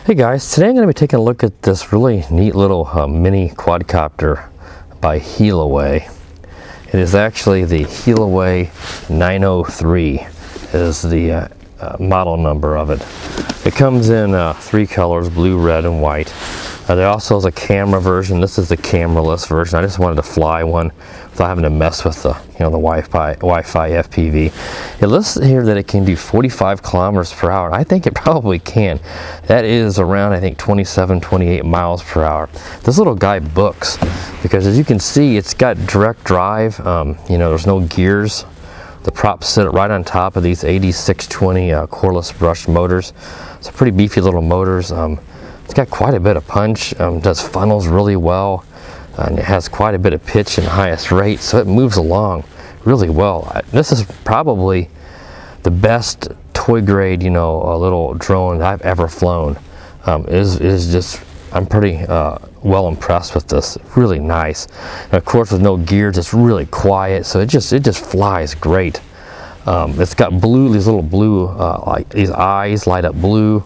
Hey guys, today I'm going to be taking a look at this really neat little mini quadcopter by Heliway. It is actually the Heliway 903 is the model number of it. It comes in 3 colors, blue, red, and white. There also is a camera version. This is the cameraless version. I just wanted to fly one without having to mess with the the Wi-Fi FPV. It lists here that it can do 45 kilometers per hour. I think it probably can. That is around, I think, 27, 28 miles per hour. This little guy books because, as you can see, it's got direct drive. There's no gears. The props sit right on top of these 8620 cordless brushed motors. It's a pretty beefy little motors. It's got quite a bit of punch, does funnels really well, and it has quite a bit of pitch and highest rate, so it moves along really well. This is probably the best toy grade, little drone I've ever flown. I'm pretty well impressed with this. Really nice. And of course, with no gears, it's really quiet, so it just flies great. It's got these little blue, like these eyes light up blue.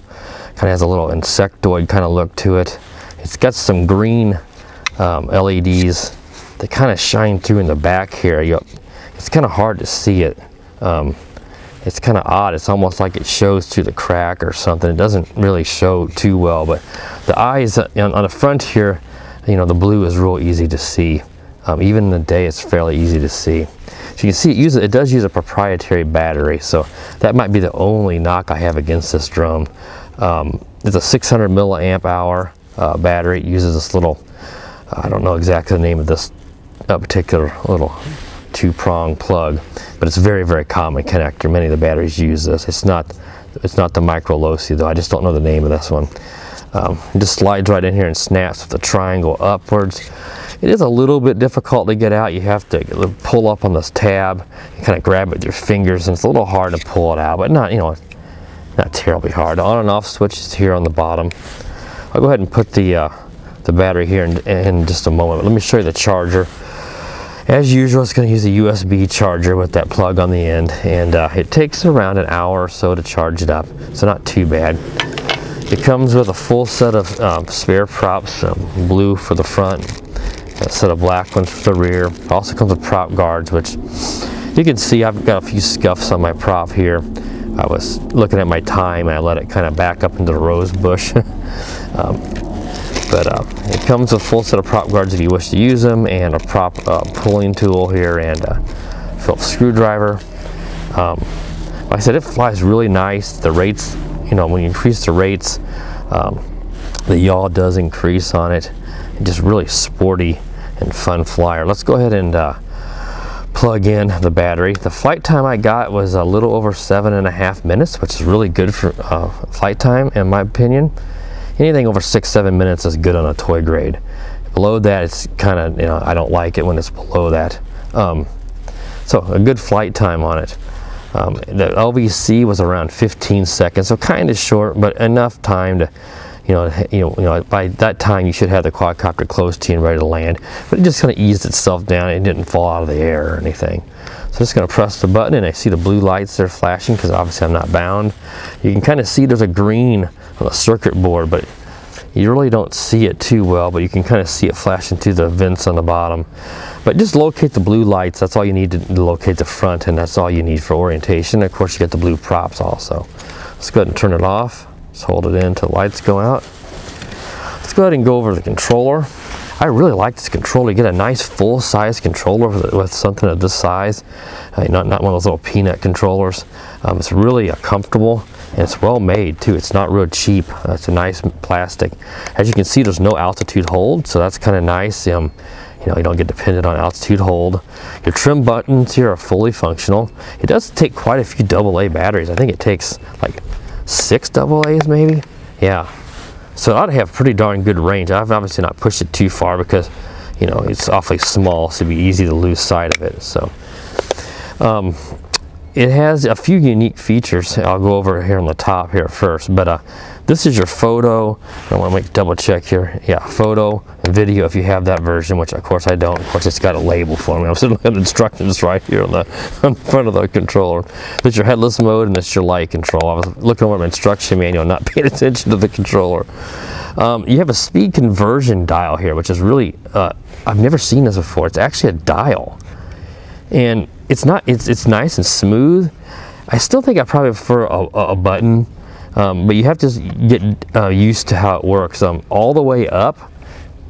Kind of has a little insectoid kind of look to it. It's got some green LEDs that kind of shine through in the back here. It's kind of hard to see it. It's kind of odd. It's almost like it shows through the crack or something. It doesn't really show too well, but the eyes on the front here, the blue is real easy to see. Even in the day, it's fairly easy to see. So you can see it does use a proprietary battery, so that might be the only knock I have against this drone. It's a 600 milliamp hour battery. It uses this little, I don't know exactly the name of this particular little 2-prong plug, but it's a very, very common connector. Many of the batteries use this. It's not the micro loci though. I just don't know the name of this one. It just slides right in here and snaps with the triangle upwards. It is a little bit difficult to get out. You have to pull up on this tab and kind of grab it with your fingers, and it's a little hard to pull it out, but not terribly hard. The on and off switch is here on the bottom. I'll go ahead and put the battery here in just a moment. Let me show you the charger. As usual, it's going to use a USB charger with that plug on the end, and it takes around an hour or so to charge it up, so not too bad. It comes with a full set of spare props, blue for the front, a set of black ones for the rear. It also comes with prop guards, which you can see I've got a few scuffs on my prop here. I was looking at my time and I let it kind of back up into the rose bush. It comes with a full set of prop guards if you wish to use them, and a prop pulling tool here, and a Phillips screwdriver. Like I said, it flies really nice. The rates, when you increase the rates, the yaw does increase on it. It's just really sporty and fun flyer. Let's go ahead and plug in the battery. The flight time I got was a little over 7.5 minutes, which is really good for flight time in my opinion. Anything over 6-7 minutes is good on a toy grade. Below that, it's kind of, I don't like it when it's below that. So a good flight time on it. The LVC was around 15 seconds, so kind of short, but enough time to, by that time you should have the quadcopter close to you and ready to land. But it just kind of eased itself down. It didn't fall out of the air or anything. So I'm just going to press the button, and I see the blue lights there flashing because obviously I'm not bound. You can kind of see there's a green on the circuit board, but you really don't see it too well, but you can kind of see it flashing through the vents on the bottom. But just locate the blue lights. That's all you need to locate the front, and that's all you need for orientation. Of course, you get the blue props also. Let's go ahead and turn it off. Just hold it in until the lights go out. Let's go ahead and go over the controller. I really like this controller. You get a nice full-size controller with something of this size. Not one of those little peanut controllers. It's really comfortable, and it's well made too. It's not real cheap. It's a nice plastic. As you can see, there's no altitude hold, so that's kind of nice. You don't get dependent on altitude hold. Your trim buttons here are fully functional. It does take quite a few AA batteries. I think it takes like 6 AA's maybe. Yeah. So it ought to have pretty darn good range. I've obviously not pushed it too far because, it's awfully small, so it'd be easy to lose sight of it. So, it has a few unique features. I'll go over here on the top here first, but this is your photo. I want to make double check here. Yeah, photo and video if you have that version, which of course I don't. Of course, it's got a label for me. I'm sitting looking at instructions right here on the front of the controller. That's your headless mode and that's your light control. I was looking over my instruction manual, not paying attention to the controller. You have a speed conversion dial here, which is really, I've never seen this before. It's actually a dial. And it's nice and smooth. I still think I probably prefer a button, but you have to get used to how it works. All the way up,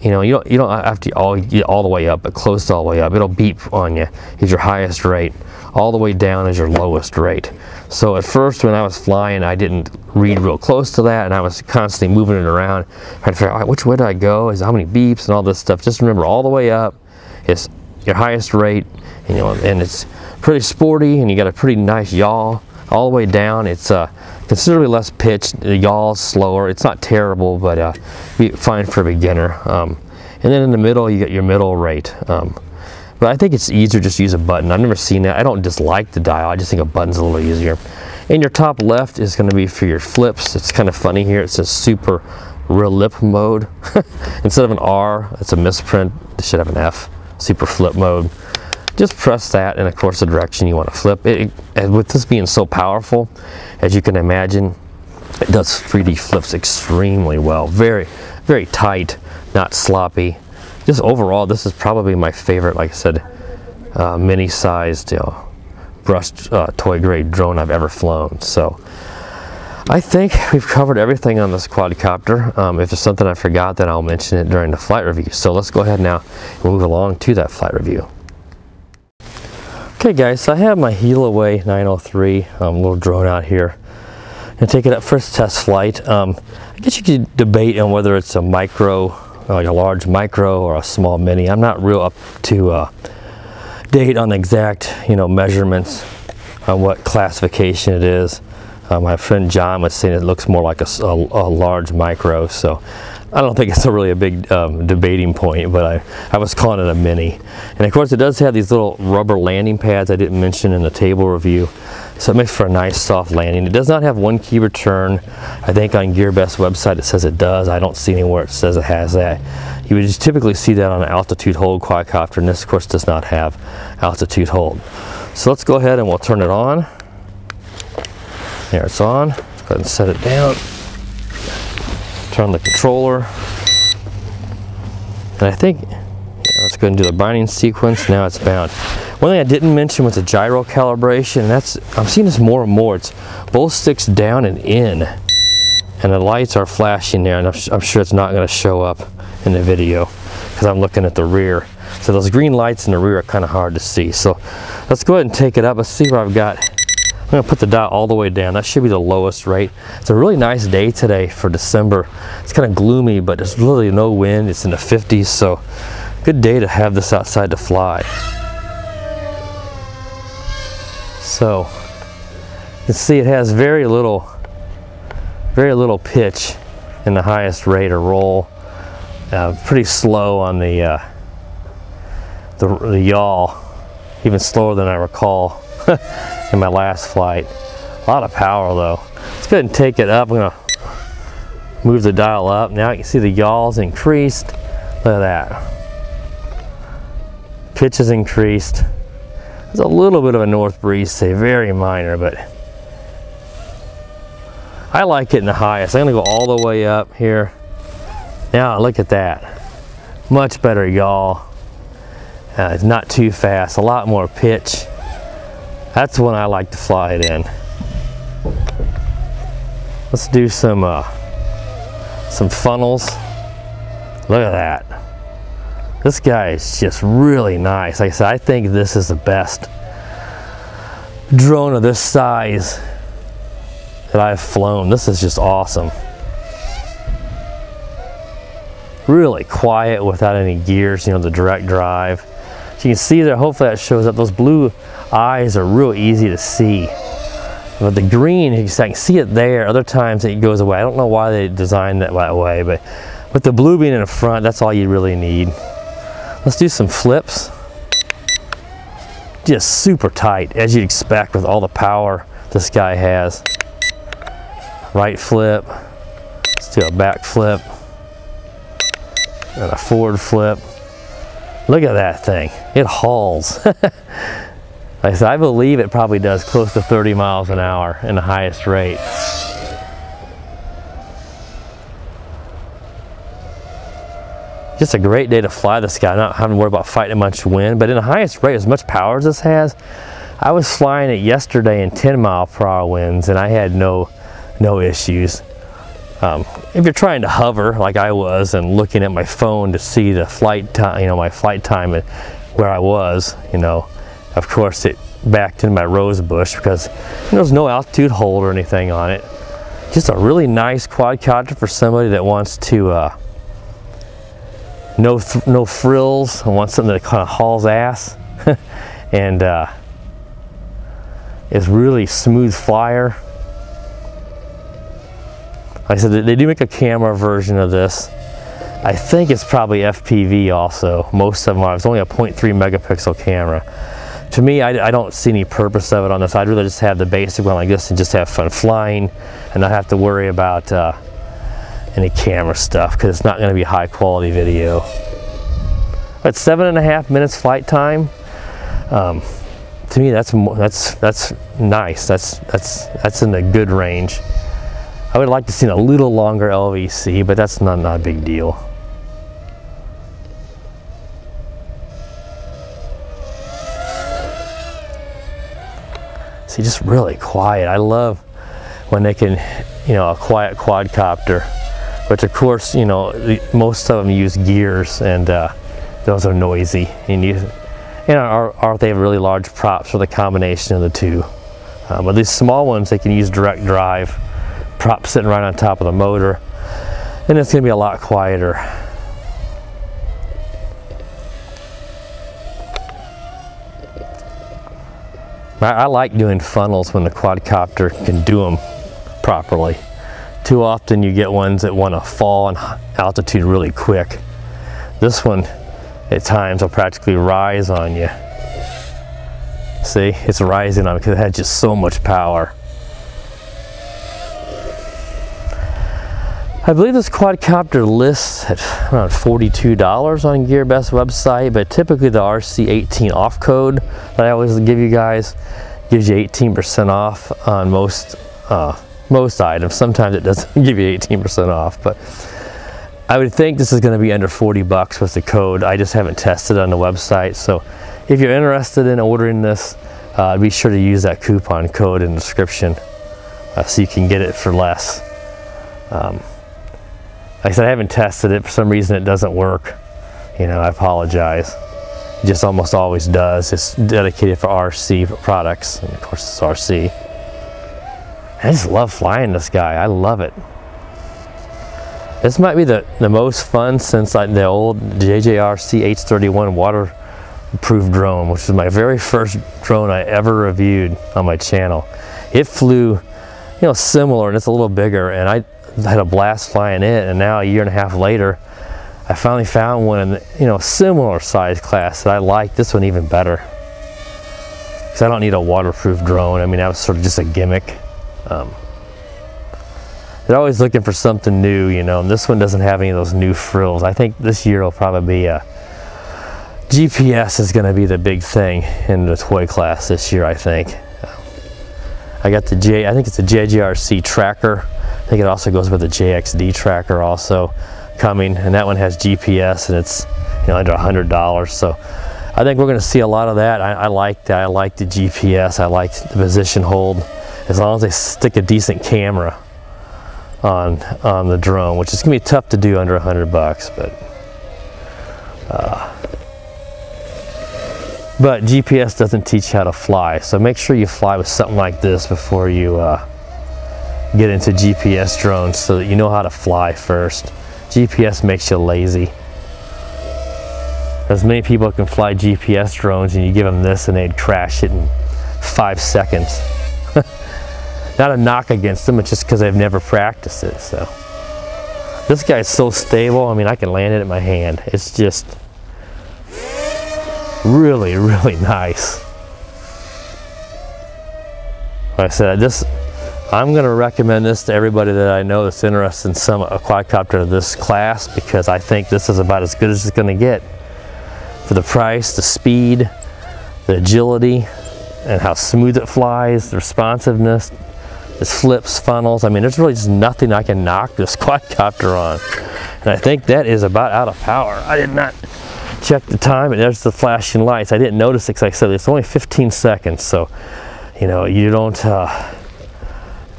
you know, you don't have to get all the way up, but close to all the way up. It'll beep on you is your highest rate. All the way down is your lowest rate. So at first when I was flying, I didn't read real close to that, and I was constantly moving it around, trying to figure out which way do I go, is how many beeps and all this stuff. Just remember, all the way up is your highest rate, you know, and it's pretty sporty, and you got a pretty nice yaw. All the way down, it's considerably less pitch. The yaw's slower. It's not terrible, but fine for a beginner. And then in the middle, you get your middle rate. But I think it's easier just to use a button. I've never seen that. I don't dislike the dial. I just think a button's a little easier. And your top left is going to be for your flips. It's kind of funny here. It says super real lip mode. Instead of an R, it's a misprint. It should have an F. Super flip mode. Just press that, and of course the direction you want to flip. And with this being so powerful, as you can imagine, it does 3D flips extremely well. Very, very tight, not sloppy. Just overall, this is probably my favorite, like I said, mini-sized, brushed toy grade drone I've ever flown. So I think we've covered everything on this quadcopter. If there's something I forgot, then I'll mention it during the flight review. So let's go ahead now and move along to that flight review. Okay guys, so I have my Heliway 903 little drone out here. And take it up for its test flight. I guess you could debate on whether it's a micro, like a large micro, or a small mini. I'm not real up to date on the exact, measurements on what classification it is. My friend John was saying it looks more like a large micro, so I don't think it's really a big debating point, but I was calling it a mini. And of course it does have these little rubber landing pads I didn't mention in the table review, so it makes for a nice soft landing. It does not have one key return. I think on GearBest website it says it does. I don't see anywhere it says it has that. You would just typically see that on an altitude hold quadcopter, and this of course does not have altitude hold. So let's go ahead and we'll turn it on. There, it's on. Let's go ahead and set it down. Turn the controller. And I think, let's go ahead and do the binding sequence. Now it's bound. One thing I didn't mention was the gyro calibration. I'm seeing this more and more. It's both sticks down and in. And the lights are flashing there, and I'm sure it's not going to show up in the video because I'm looking at the rear. So those green lights in the rear are kind of hard to see. So let's go ahead and take it up. Let's see where I've got. I'm going to put the dial all the way down. That should be the lowest rate. It's a really nice day today for December. It's kind of gloomy, but there's really no wind. It's in the 50s, so good day to have this outside to fly. So you can see it has very little pitch in the highest rate or roll. Pretty slow on the yaw, even slower than I recall in my last flight. A lot of power though. Let's go ahead and take it up. I'm going to move the dial up. Now you can see the yaw's increased. Look at that. Pitch is increased. There's a little bit of a north breeze, say very minor, but I like it in the highest. I'm going to go all the way up here. Now look at that. Much better yaw. It's not too fast. A lot more pitch. That's when I like to fly it in. Let's do some funnels. Look at that. This guy is just really nice. Like I said, I think this is the best drone of this size that I've flown. This is just awesome. Really quiet without any gears, the direct drive. So you can see there, hopefully that shows up. Those blue eyes are real easy to see. But the green, I can see it there. Other times it goes away. I don't know why they designed that way, but with the blue being in the front, that's all you really need. Let's do some flips. just super tight, as you'd expect with all the power this guy has. Right flip, let's do a back flip, and a forward flip. Look at that thing, it hauls. Like I said, I believe it probably does close to 30 miles an hour in the highest rate. Just a great day to fly this guy, not having to worry about fighting a bunch of wind, but in the highest rate, as much power as this has, I was flying it yesterday in 10-mile-per-hour winds and I had no issues. If you're trying to hover like I was and looking at my phone to see the flight time, my flight time and where I was, of course it backed in my rose bush because there's no altitude hold or anything on it. Just a really nice quadcopter for somebody that wants to no frills and wants something that kind of hauls ass and is really smooth flyer. Like I said, they do make a camera version of this. I think it's probably FPV also. Most of them are. It's only a 0.3 megapixel camera. To me, I don't see any purpose of it on this. I'd rather just have the basic one like this and just have fun flying and not have to worry about any camera stuff because it's not going to be high quality video. At 7.5 minutes flight time, to me that's nice. That's in a good range. I would like to see a little longer LVC, but that's not a big deal. See, just really quiet. I love when they can, a quiet quadcopter. Which of course, most of them use gears and those are noisy. Or they have really large props for the combination of the two. But these small ones, they can use direct drive. Prop sitting right on top of the motor. And it's going to be a lot quieter. I like doing funnels when the quadcopter can do them properly. Too often you get ones that want to fall in altitude really quick. This one at times will practically rise on you. See, it's rising on because it had just so much power. I believe this quadcopter lists at around $42 on GearBest website, but typically the RC18 off code that I always give you guys gives you 18% off on most items. Sometimes it doesn't give you 18% off, but I would think this is going to be under 40 bucks with the code. I just haven't tested it on the website, so if you're interested in ordering this, be sure to use that coupon code in the description so you can get it for less. Like I said, I haven't tested it. For some reason it doesn't work. I apologize. It just almost always does. It's dedicated for RC products, and of course it's RC. I just love flying this guy. I love it. This might be the most fun since the old JJRC H31 waterproof drone, which was my very first drone I ever reviewed on my channel. It flew, similar, and it's a little bigger, and I had a blast flying it. And now a year and a half later, I finally found one in similar size class that I like this one even better. Because I don't need a waterproof drone. I mean, that was sort of just a gimmick. They're always looking for something new, and this one doesn't have any of those new frills. I think this year will probably be GPS is going to be the big thing in the toy class this year, I think. I got I think it's a JJRC tracker. I think it also goes with the JXD tracker also coming, and that one has GPS, and it's under $100. So I think we're going to see a lot of that. I like that. I like the GPS. I like the position hold. As long as they stick a decent camera on the drone, which is going to be tough to do under $100, but GPS doesn't teach you how to fly, so make sure you fly with something like this before you get into GPS drones, so that you know how to fly first. GPS makes you lazy. As many people can fly GPS drones, and you give them this and they'd crash it in 5 seconds. Not a knock against them, it's just because they've never practiced it. So this guy's so stable. I mean, I can land it in my hand. It's just really, really nice. Like I said, I'm going to recommend this to everybody that I know that's interested in a quadcopter of this class, because I think this is about as good as it's going to get for the price, the speed, the agility, and how smooth it flies, the responsiveness, its flips, funnels. I mean, there's really just nothing I can knock this quadcopter on. And I think that is about out of power. I did not check the time, and there's the flashing lights. I didn't notice it because, like I said, it's only 15 seconds, so you know, you don't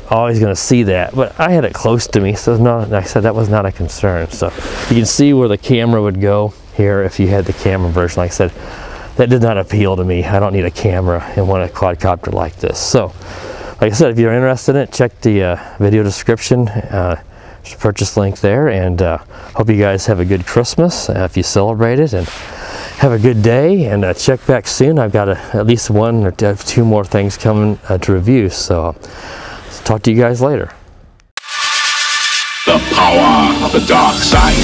always going to see that. But I had it close to me, so like I said, that was not a concern. So you can see where the camera would go here if you had the camera version. Like I said, that did not appeal to me. I don't need a camera in a quadcopter like this. So like I said, if you're interested in it, check the video description. There's a purchase link there, and hope you guys have a good Christmas if you celebrate it, and have a good day, and check back soon. I've got at least one or two more things coming to review, so talk to you guys later. The power of the dark side.